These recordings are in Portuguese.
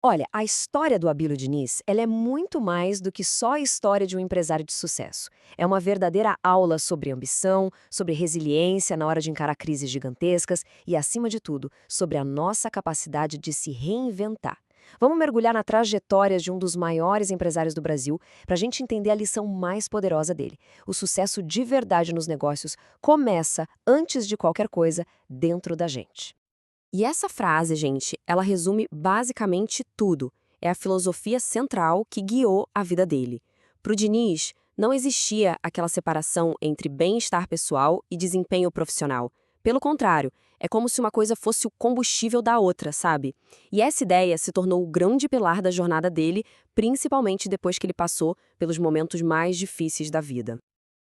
Olha, a história do Abílio Diniz, ela é muito mais do que só a história de um empresário de sucesso. É uma verdadeira aula sobre ambição, sobre resiliência na hora de encarar crises gigantescas e, acima de tudo, sobre a nossa capacidade de se reinventar. Vamos mergulhar na trajetória de um dos maiores empresários do Brasil para a gente entender a lição mais poderosa dele. O sucesso de verdade nos negócios começa, antes de qualquer coisa, dentro da gente. E essa frase, gente, ela resume basicamente tudo. É a filosofia central que guiou a vida dele. Para o Diniz, não existia aquela separação entre bem-estar pessoal e desempenho profissional. Pelo contrário, é como se uma coisa fosse o combustível da outra, sabe? E essa ideia se tornou o grande pilar da jornada dele, principalmente depois que ele passou pelos momentos mais difíceis da vida.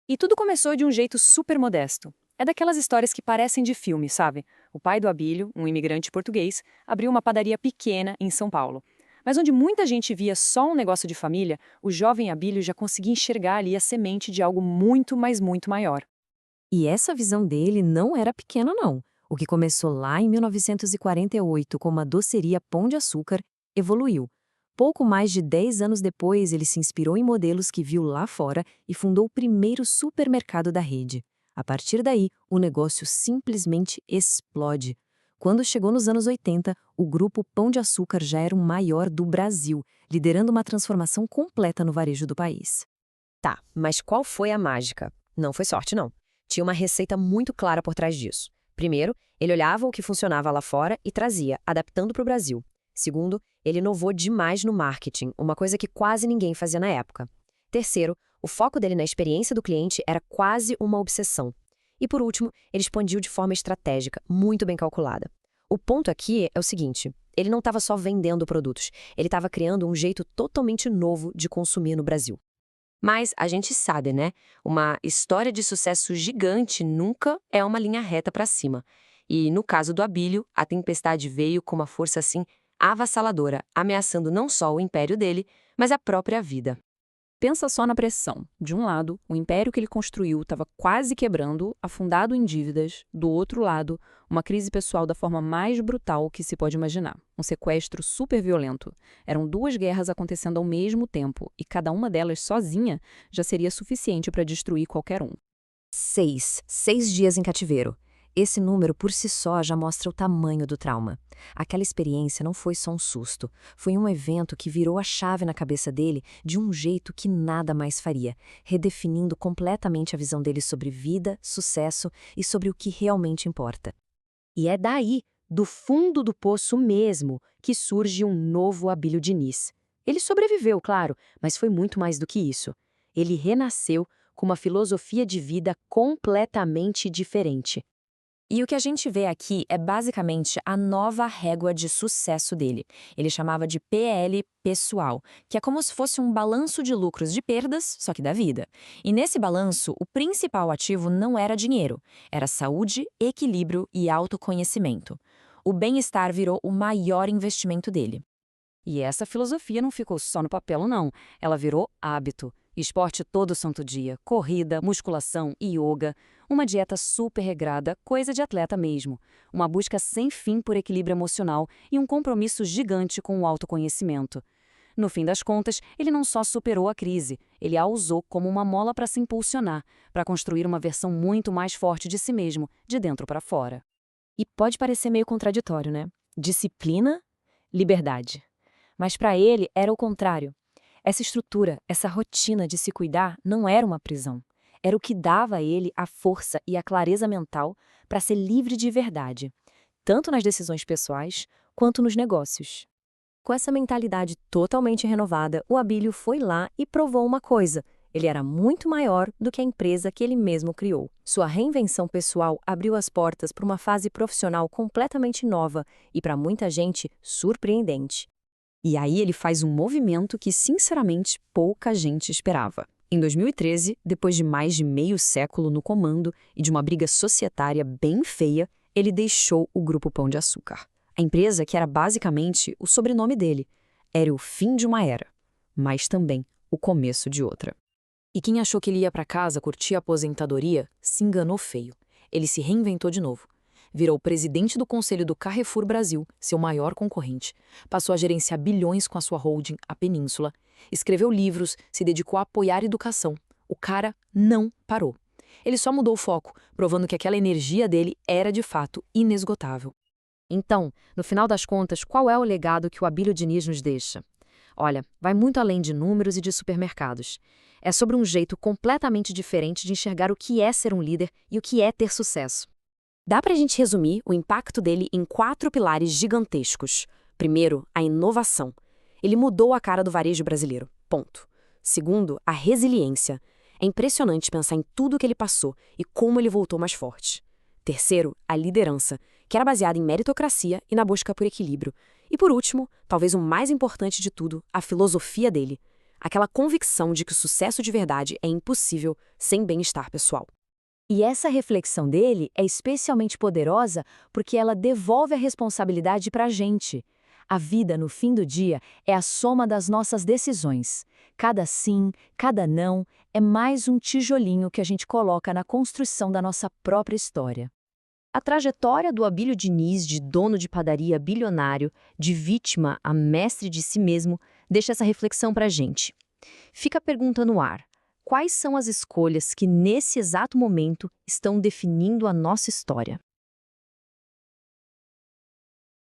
E tudo começou de um jeito super modesto. É daquelas histórias que parecem de filme, sabe? O pai do Abílio, um imigrante português, abriu uma padaria pequena em São Paulo. Mas onde muita gente via só um negócio de família, o jovem Abílio já conseguia enxergar ali a semente de algo muito, mas muito maior. E essa visão dele não era pequena, não. O que começou lá em 1948 como a doceria Pão de Açúcar evoluiu. Pouco mais de 10 anos depois, ele se inspirou em modelos que viu lá fora e fundou o primeiro supermercado da rede. A partir daí, o negócio simplesmente explode. Quando chegou nos anos 80, o grupo Pão de Açúcar já era o maior do Brasil, liderando uma transformação completa no varejo do país. Tá, mas qual foi a mágica? Não foi sorte, não. Tinha uma receita muito clara por trás disso. Primeiro, ele olhava o que funcionava lá fora e trazia, adaptando para o Brasil. Segundo, ele inovou demais no marketing, uma coisa que quase ninguém fazia na época. Terceiro, o foco dele na experiência do cliente era quase uma obsessão. E por último, ele expandiu de forma estratégica, muito bem calculada. O ponto aqui é o seguinte: ele não estava só vendendo produtos, ele estava criando um jeito totalmente novo de consumir no Brasil. Mas a gente sabe, né? Uma história de sucesso gigante nunca é uma linha reta para cima. E no caso do Abílio, a tempestade veio com uma força assim avassaladora, ameaçando não só o império dele, mas a própria vida. Pensa só na pressão. De um lado, o império que ele construiu estava quase quebrando, afundado em dívidas. Do outro lado, uma crise pessoal da forma mais brutal que se pode imaginar. Um sequestro super violento. Eram duas guerras acontecendo ao mesmo tempo, e cada uma delas sozinha já seria suficiente para destruir qualquer um. 6 dias em cativeiro. Esse número por si só já mostra o tamanho do trauma. Aquela experiência não foi só um susto, foi um evento que virou a chave na cabeça dele de um jeito que nada mais faria, redefinindo completamente a visão dele sobre vida, sucesso e sobre o que realmente importa. E é daí, do fundo do poço mesmo, que surge um novo Abílio Diniz. Ele sobreviveu, claro, mas foi muito mais do que isso. Ele renasceu com uma filosofia de vida completamente diferente. E o que a gente vê aqui é basicamente a nova régua de sucesso dele. Ele chamava de PL pessoal, que é como se fosse um balanço de lucros de perdas, só que da vida. E nesse balanço, o principal ativo não era dinheiro, era saúde, equilíbrio e autoconhecimento. O bem-estar virou o maior investimento dele. E essa filosofia não ficou só no papel, não. Ela virou hábito. Esporte todo santo dia, corrida, musculação, yoga, uma dieta super regrada, coisa de atleta mesmo, uma busca sem fim por equilíbrio emocional e um compromisso gigante com o autoconhecimento. No fim das contas, ele não só superou a crise, ele a usou como uma mola para se impulsionar, para construir uma versão muito mais forte de si mesmo, de dentro para fora. E pode parecer meio contraditório, né? Disciplina, liberdade. Mas para ele era o contrário. Essa estrutura, essa rotina de se cuidar não era uma prisão. Era o que dava a ele a força e a clareza mental para ser livre de verdade, tanto nas decisões pessoais quanto nos negócios. Com essa mentalidade totalmente renovada, o Abílio foi lá e provou uma coisa: ele era muito maior do que a empresa que ele mesmo criou. Sua reinvenção pessoal abriu as portas para uma fase profissional completamente nova e, para muita gente, surpreendente. E aí ele faz um movimento que, sinceramente, pouca gente esperava. Em 2013, depois de mais de meio século no comando e de uma briga societária bem feia, ele deixou o Grupo Pão de Açúcar. A empresa que era basicamente o sobrenome dele. Era o fim de uma era, mas também o começo de outra. E quem achou que ele ia para casa curtir a aposentadoria, se enganou feio. Ele se reinventou de novo. Virou presidente do Conselho do Carrefour Brasil, seu maior concorrente. Passou a gerenciar bilhões com a sua holding, a Península. Escreveu livros, se dedicou a apoiar a educação. O cara não parou. Ele só mudou o foco, provando que aquela energia dele era, de fato, inesgotável. Então, no final das contas, qual é o legado que o Abílio Diniz nos deixa? Olha, vai muito além de números e de supermercados. É sobre um jeito completamente diferente de enxergar o que é ser um líder e o que é ter sucesso. Dá pra gente resumir o impacto dele em 4 pilares gigantescos. Primeiro, a inovação. Ele mudou a cara do varejo brasileiro. Ponto. Segundo, a resiliência. É impressionante pensar em tudo que ele passou e como ele voltou mais forte. Terceiro, a liderança, que era baseada em meritocracia e na busca por equilíbrio. E por último, talvez o mais importante de tudo, a filosofia dele. Aquela convicção de que o sucesso de verdade é impossível sem bem-estar pessoal. E essa reflexão dele é especialmente poderosa porque ela devolve a responsabilidade para a gente. A vida, no fim do dia, é a soma das nossas decisões. Cada sim, cada não, é mais um tijolinho que a gente coloca na construção da nossa própria história. A trajetória do Abílio Diniz, de dono de padaria bilionário, de vítima a mestre de si mesmo, deixa essa reflexão para a gente. Fica a pergunta no ar: quais são as escolhas que, nesse exato momento, estão definindo a nossa história?